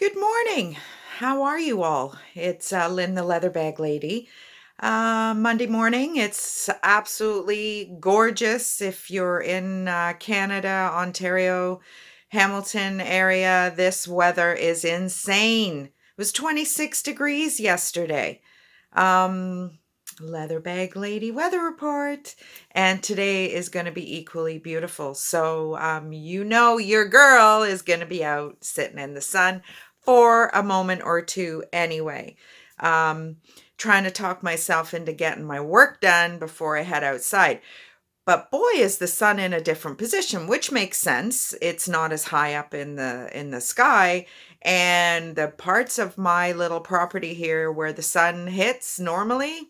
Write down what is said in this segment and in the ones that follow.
Good morning. How are you all? It's Lynn, the leather bag lady. Monday morning. It's absolutely gorgeous. If you're in Canada, Ontario, Hamilton area, this weather is insane. It was 26 degrees yesterday. Um, Leather bag lady weather report. And today is going to be equally beautiful. So, your girl is going to be out sitting in the sun for a moment or two anyway. Um, Trying to talk myself into getting my work done before I head outside. But boy, is the sun in a different position, which makes sense. It's not as high up in the sky, and the parts of my little property here where the sun hits normally,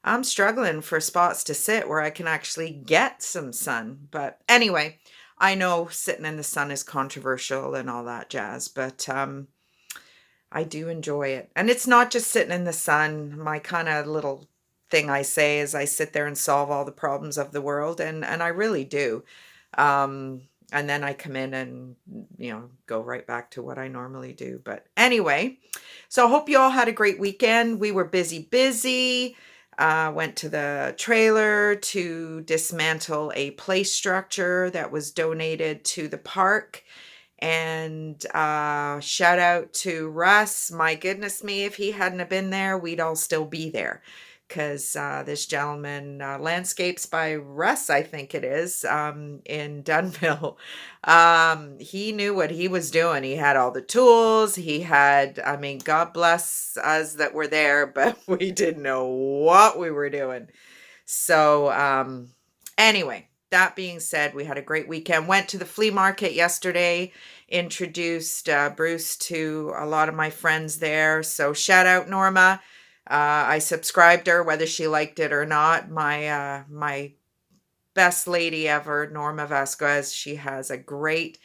I'm struggling for spots to sit where I can actually get some sun. But anyway, I know sitting in the sun is controversial and all that jazz, but I do enjoy it. And it's not just sitting in the sun. My kind of little thing I say is I sit there and solve all the problems of the world, and I really do. And then I come in and go right back to what I normally do. But anyway, so I hope you all had a great weekend. We were busy. Went to the trailer to dismantle a play structure that was donated to the park. And shout out to Russ. My goodness me, if he hadn't have been there, we'd all still be there. Because this gentleman, Landscapes by Russ, I think it is, in Dunville, he knew what he was doing. He had all the tools. I mean, God bless us that were there, but we didn't know what we were doing. So, anyway, that being said, we had a great weekend. Went to the flea market yesterday, introduced Bruce to a lot of my friends there. So, shout out Norma. I subscribed her, whether she liked it or not. My best lady ever, Norma Vasquez. She has a great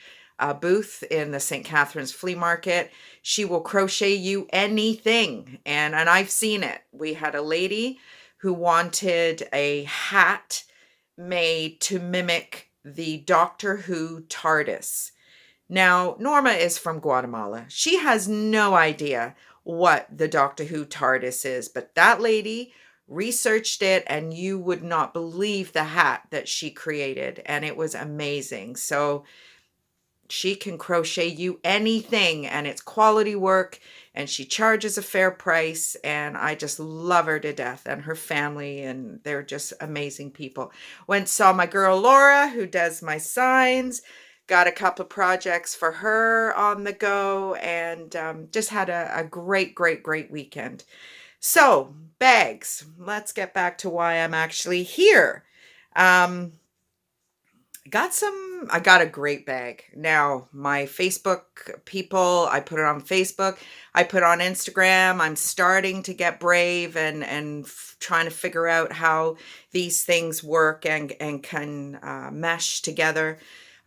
booth in the St. Catharines Flea Market. She will crochet you anything, and I've seen it. We had a lady who wanted a hat made to mimic the Doctor Who TARDIS. Now, Norma is from Guatemala. She has no idea what the Doctor Who TARDIS is, but that lady researched it, and you would not believe the hat that she created, and it was amazing. So she can crochet you anything, and it's quality work, and she charges a fair price, and I just love her to death, and her family, and they're just amazing people. Went saw my girl Laura, who does my signs, got a couple projects for her on the go, and just had a great weekend. So, bags. Let's get back to why I'm actually here. Um, I got a great bag. Now, my Facebook people, I put it on Facebook, I put it on Instagram. I'm starting to get brave and trying to figure out how these things work and can mesh together.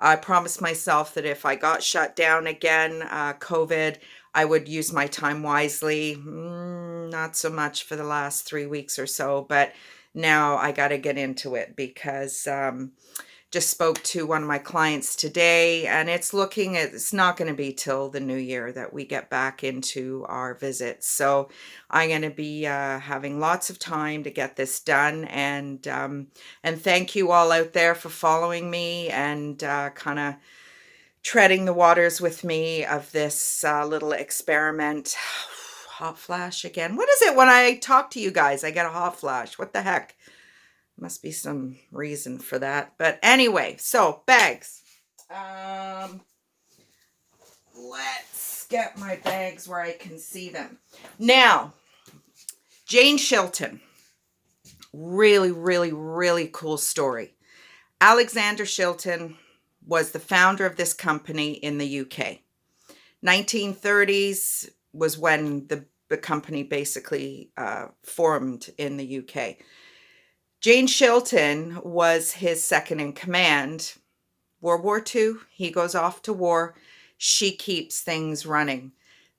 I promised myself that if I got shut down again, COVID, I would use my time wisely. Not so much for the last 3 weeks or so, but now I got to get into it because just spoke to one of my clients today, and it's not going to be till the new year that we get back into our visits. So I'm going to be having lots of time to get this done, and thank you all out there for following me and kind of treading the waters with me of this little experiment. Hot flash again. What is it when I talk to you guys? I get a hot flash. What the heck? Must be some reason for that. But anyway, so bags. Let's get my bags where I can see them. Now, Jane Shelton. Really cool story. Alexander Shelton was the founder of this company in the UK. 1930s was when the company basically formed in the UK. Jane Shelton was his second in command. World War II, he goes off to war. She keeps things running.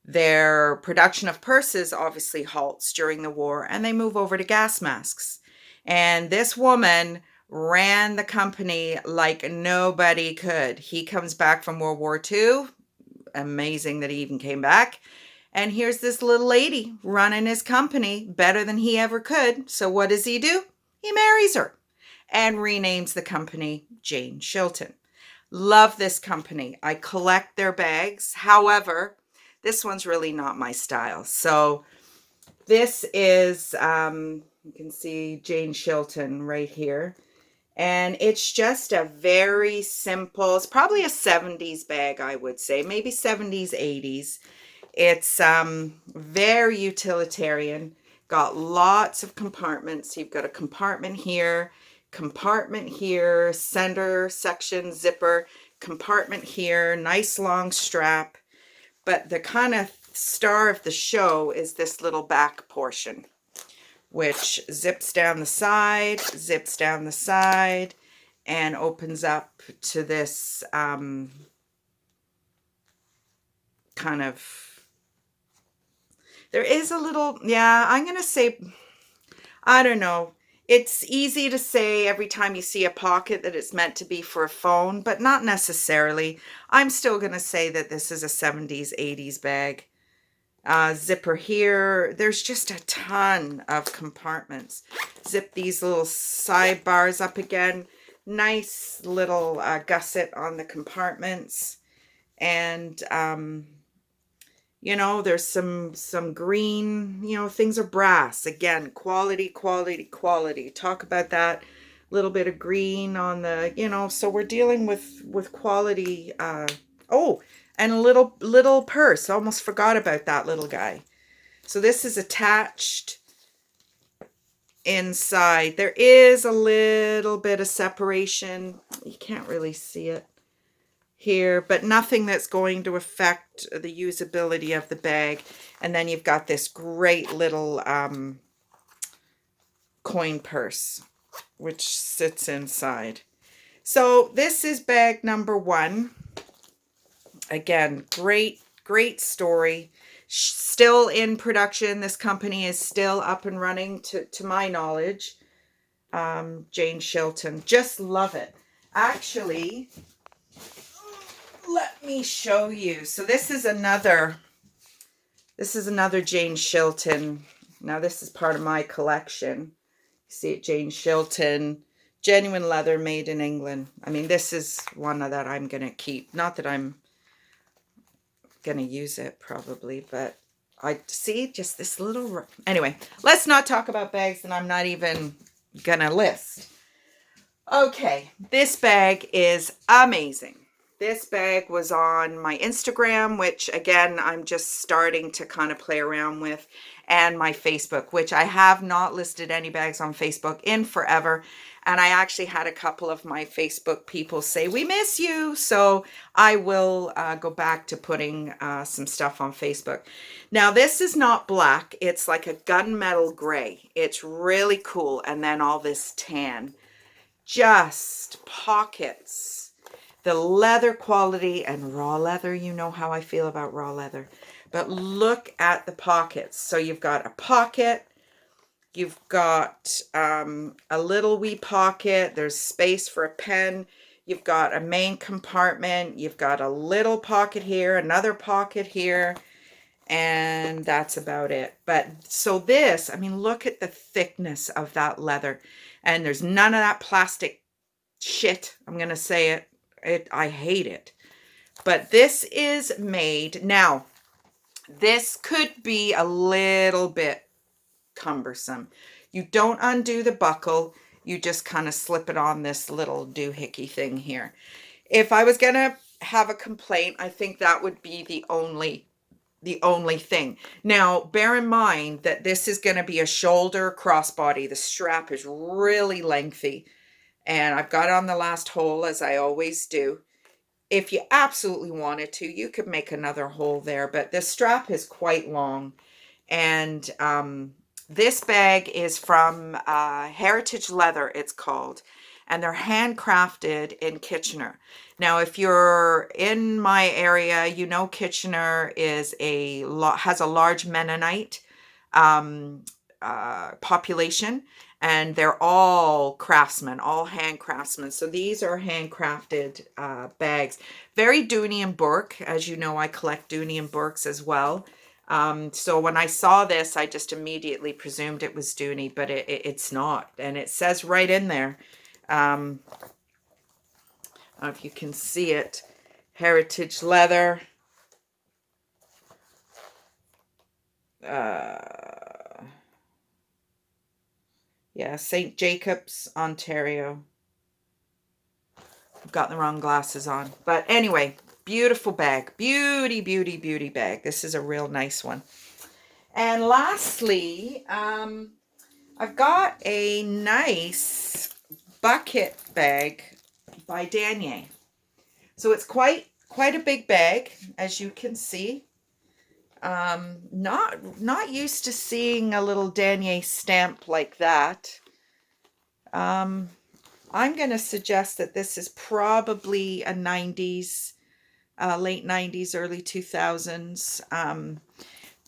Their production of purses obviously halts during the war, and they move over to gas masks. And this woman ran the company like nobody could. He comes back from World War II, amazing that he even came back. And here's this little lady running his company better than he ever could. So what does he do? He marries her and renames the company Jane Shelton. Love this company. I collect their bags. However, this one's really not my style. So this is, you can see Jane Shelton right here. And it's just a very simple, it's probably a 70s bag, I would say, maybe 70s, 80s. It's very utilitarian, got lots of compartments. You've got a compartment here, center section, zipper, compartment here, nice long strap. But the kind of star of the show is this little back portion, which zips down the side, and opens up to this kind of, there is a little, yeah, I'm going to say, I don't know. It's easy to say every time you see a pocket that it's meant to be for a phone, but not necessarily. I'm still going to say that this is a 70s, 80s bag. Zipper here. There's just a ton of compartments. Zip these little sidebars up again. Nice little gusset on the compartments. And, you know, there's some green, you know, things are brass. Again, quality, quality, quality. Talk about that. Little bit of green on the, you know, so we're dealing with quality. Oh, and a little purse. Almost forgot about that little guy. So this is attached inside. There is a little bit of separation. You can't really see it here, but nothing that's going to affect the usability of the bag. And then you've got this great little coin purse, which sits inside. So this is bag number 1. Again, great story. Still in production. This company is still up and running to my knowledge. Jane Shelton. Just love it. Actually, let me show you. So this is another Jane Shelton. Now this is part of my collection. You see it, Jane Shelton, genuine leather, made in England. I mean, this is one that I'm going to keep. Not that I'm going to use it probably, but I see just this little, anyway, let's not talk about bags that I'm not even going to list. Okay, this bag is amazing. This bag was on my Instagram, which again, I'm just starting to kind of play around with, and my Facebook, which I have not listed any bags on Facebook in forever. And I actually had a couple of my Facebook people say, we miss you. So I will go back to putting some stuff on Facebook. Now, this is not black. It's like a gunmetal gray. It's really cool. And then all this tan. Just pockets. The leather quality and raw leather. You know how I feel about raw leather. But look at the pockets. So you've got a pocket. You've got a little wee pocket. There's space for a pen. You've got a main compartment. You've got a little pocket here, another pocket here, and that's about it. But so this, I mean, look at the thickness of that leather. And there's none of that plastic shit. I'm going to say it. I hate it. But this is made. Now, this could be a little bit cumbersome. You don't undo the buckle. You just kind of slip it on this little doohickey thing here. If I was going to have a complaint, I think that would be the only thing. Now, bear in mind that this is going to be a shoulder crossbody. The strap is really lengthy, and I've got it on the last hole, as I always do. If you absolutely wanted to, you could make another hole there, but the strap is quite long. And this bag is from Heritage Leather, it's called, and they're handcrafted in Kitchener. Now, if you're in my area, you know Kitchener is has a large Mennonite population, and they're all craftsmen, all hand craftsmen. So these are handcrafted bags. Very Dooney and Bourke. As you know, I collect Dooney and Bourke's as well. So when I saw this, I just immediately presumed it was Dooney, but it's not. And it says right in there, I don't know if you can see it, heritage leather. Yeah, St. Jacobs, Ontario. I've got the wrong glasses on. But anyway, beautiful bag. Beauty, beauty, beauty bag. This is a real nice one. And lastly, I've got a nice bucket bag by Danier. So it's quite a big bag, as you can see. Not used to seeing a little Danier stamp like that. I'm going to suggest that this is probably a 90s, late 90s, early 2000s.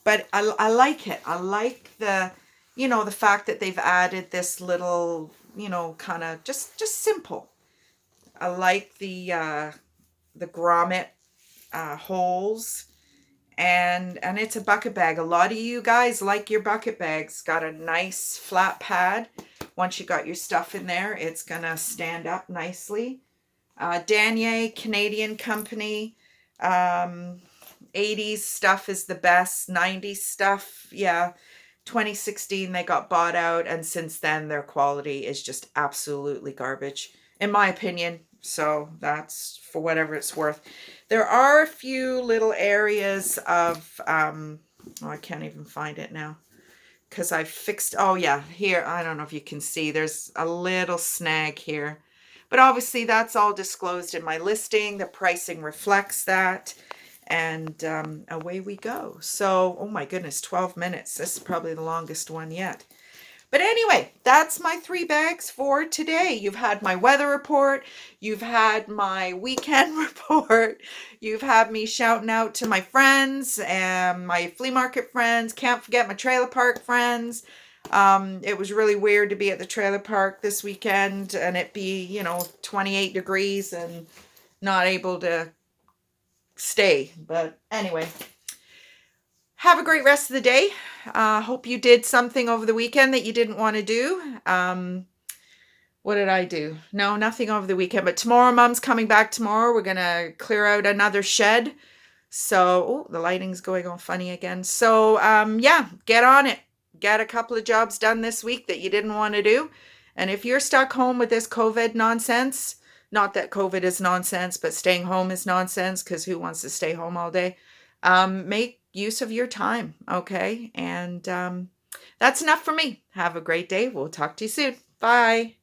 But I like it. I like the, the fact that they've added this little, kind of just simple. I like the grommet holes. And it's a bucket bag. A lot of you guys like your bucket bags. Got a nice flat pad. Once you got your stuff in there, it's gonna stand up nicely. Danier, Canadian company. 80s stuff is the best. 90s stuff, yeah. 2016 they got bought out, and since then their quality is just absolutely garbage, in my opinion. So that's for whatever it's worth. There are a few little areas of, oh, I can't even find it now because I fixed, oh yeah, here, I don't know if you can see, there's a little snag here. But obviously that's all disclosed in my listing. The pricing reflects that. And away we go. So, oh my goodness, 12 minutes. This is probably the longest one yet. But anyway, that's my 3 bags for today. You've had my weather report. You've had my weekend report. You've had me shouting out to my friends and my flea market friends. Can't forget my trailer park friends. It was really weird to be at the trailer park this weekend and it be, 28 degrees and not able to stay. But anyway, have a great rest of the day. Hope you did something over the weekend that you didn't want to do. What did I do? No, nothing over the weekend. But tomorrow, Mom's coming back tomorrow. We're going to clear out another shed. So, oh, the lighting's going all funny again. So, yeah, get on it. Get a couple of jobs done this week that you didn't want to do. And if you're stuck home with this COVID nonsense, not that COVID is nonsense, but staying home is nonsense because who wants to stay home all day? Make use of your time, okay? And that's enough for me. Have a great day. We'll talk to you soon. Bye.